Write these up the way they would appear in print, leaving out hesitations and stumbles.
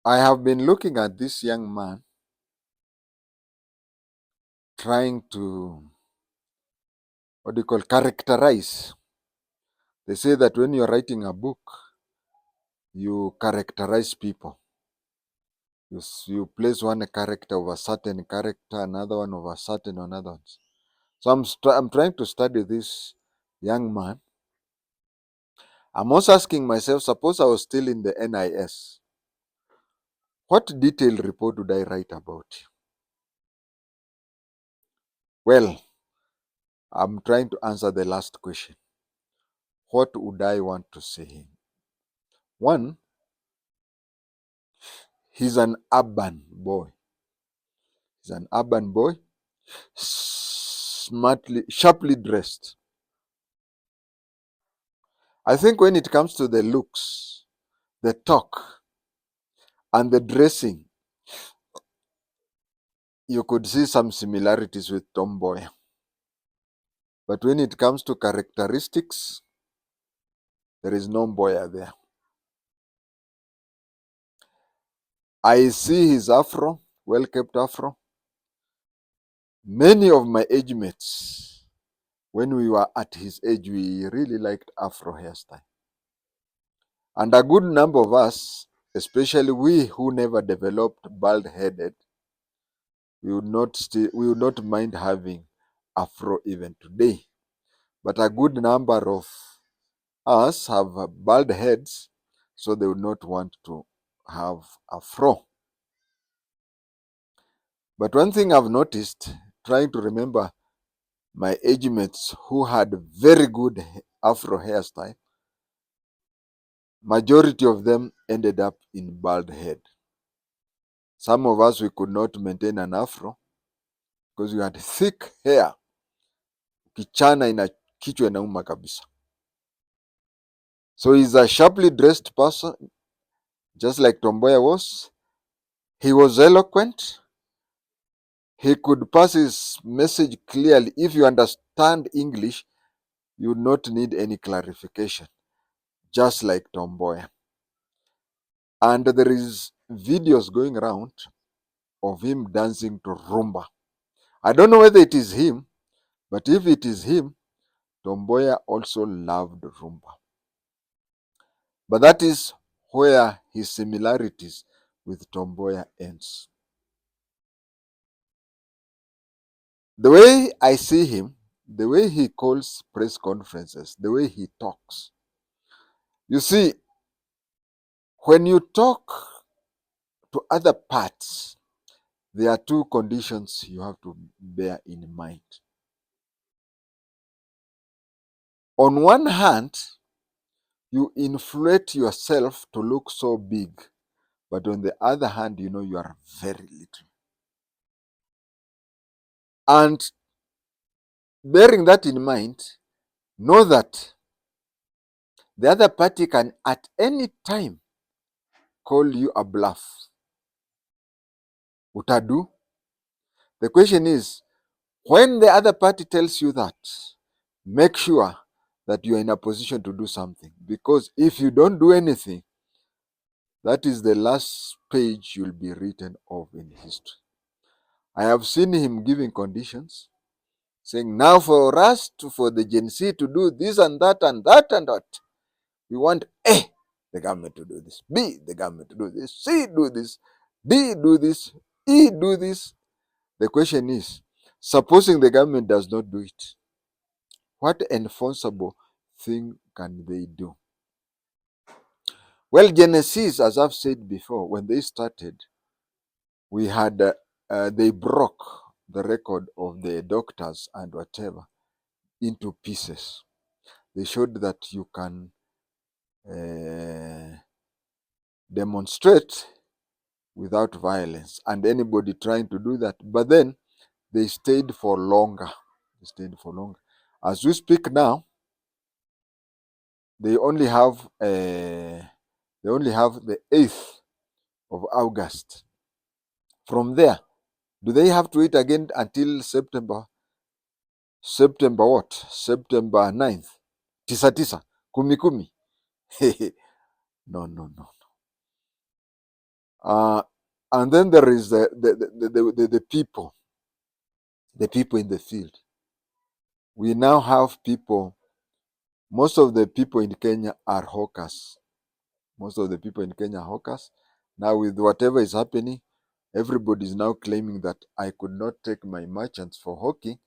I have been looking at this young man trying to, characterize. They say that when you're writing a book, you characterize people. You place one character of a certain character, another one of a certain another one. So I'm trying to study this young man. I'm also asking myself, suppose I was still in the NIS, what detailed report would I write about you? Well, I'm trying to answer the last question. What would I want to say him? One, he's an urban boy. He's an urban boy, sharply dressed. I think when it comes to the looks, the talk, and the dressing, you could see some similarities with Tom Mboya. But when it comes to characteristics, there is no Mboya there. I see his afro, well-kept afro. Many of my age mates, when we were at his age, we really liked afro hairstyle. And a good number of us, especially we who never developed bald-headed, we would not mind having afro even today. But a good number of us have bald heads, so they would not want to have afro. But one thing I've noticed, trying to remember my age mates who had very good afro hairstyle, majority of them ended up in bald head. Some of us, we could not maintain an afro because we had thick hair. Kichana ina kichwa inauma kabisa. So he's a sharply dressed person, just like Tom Mboya was. He was eloquent. He could pass his message clearly. If you understand English, you would not need any clarification, just like Tom Mboya. And there is videos going around of him dancing to rumba. I don't know whether it is him, but if it is him, Tom Mboya also loved rumba. But that is where his similarities with Tom Mboya ends. The way I see him, the way he calls press conferences, the way he talks. You see, when you talk to other parts, there are two conditions you have to bear in mind. On one hand, you inflate yourself to look so big, but on the other hand, you know you are very little. And bearing that in mind, know that the other party can at any time call you a bluff. Utadu. The question is, when the other party tells you that, make sure that you are in a position to do something. Because if you don't do anything, that is the last page you'll be written of in history. I have seen him giving conditions, saying, now for for the Gen Z to do this and that and that and that, we want A, the government to do this, B, the government to do this, C, do this, D, do this, E, do this. The question is, supposing the government does not do it, what enforceable thing can they do? Well, Genesis, as I've said before, when they started, we had they broke the record of the doctors and whatever into pieces. They showed that you can demonstrate without violence, and anybody trying to do that. But then they stayed for longer. They stayed for longer. As we speak now, they only have the 8th of August. From there, do they have to wait again until September? September what? September 9th. Tisa tisa. Kumi kumi. No, no, no. And then there is the people in the field. We now have people, most of the people in Kenya are hawkers. Most of the people in Kenya are hawkers. Now, with whatever is happening, everybody is now claiming that I could not take my merchants for hawking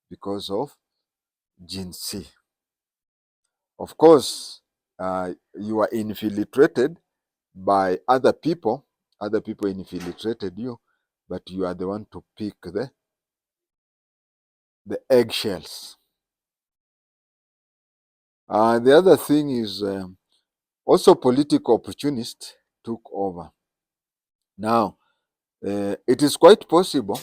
because of Gen Z. Of course, you are infiltrated by other people. Other people infiltrated you, but you are the one to pick the eggshells. The other thing is also political opportunists took over. Now, it is quite possible,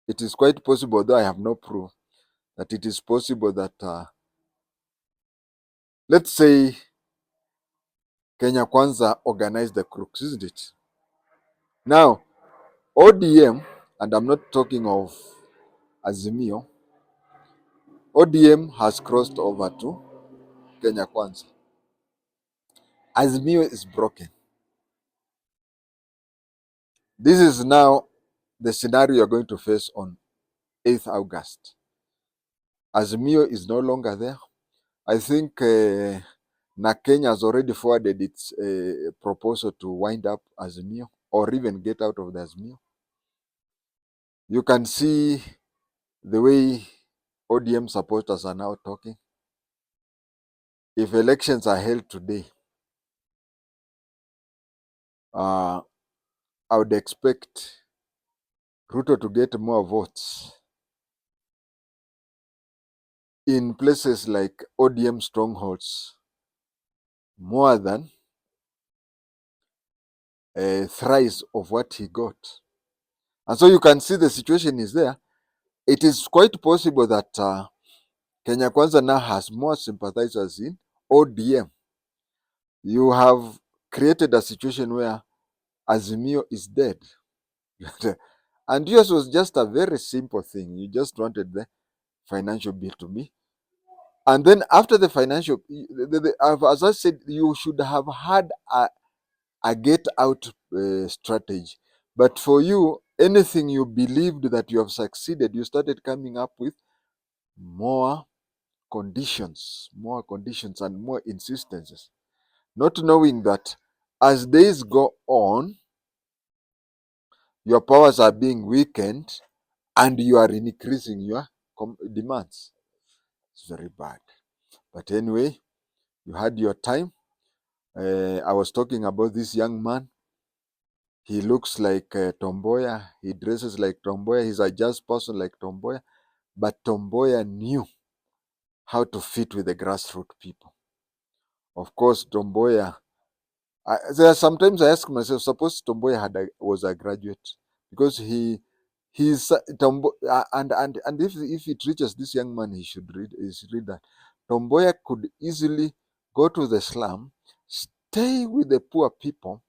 though I have no proof, that it is possible that, let's say, Kenya Kwanza organized the crooks, isn't it? Now, ODM, and I'm not talking of Azimio, ODM has crossed over to Kenya Kwanza. Azimio is broken. This is now the scenario you're going to face on 8th August. Azimio is no longer there. I think Kenya has already forwarded its proposal to wind up Azimio or even get out of the Azimio. You can see the way ODM supporters are now talking. If elections are held today, I would expect Ruto to get more votes in places like ODM strongholds more than thrice of what he got. And so you can see the situation is there. It is quite possible that Kenya Kwanza now has more sympathizers in ODM. You have created a situation where Azimio is dead. And yours was just a very simple thing. You just wanted the financial bill to be. And then after the financial, as I said, you should have had a get out strategy. But for you, anything you believed that you have succeeded, you started coming up with more conditions and more insistences, not knowing that as days go on, your powers are being weakened and you are increasing your demands. It's very bad. But anyway, you had your time. I was talking about this young man. He looks like Tom MBOYA. He dresses like Tom MBOYA. He's a just person like Tom MBOYA. But Tom MBOYA knew how to fit with the grassroots people. Of course, Tom MBOYA, sometimes I ask myself, suppose Tom MBOYA was a graduate, because and if it reaches this young man, he should read that. Tom MBOYA could easily go to the slum, stay with the poor people,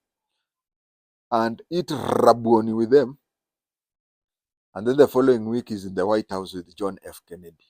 and eat raboni with them, and then the following week is in the White House with John F. Kennedy.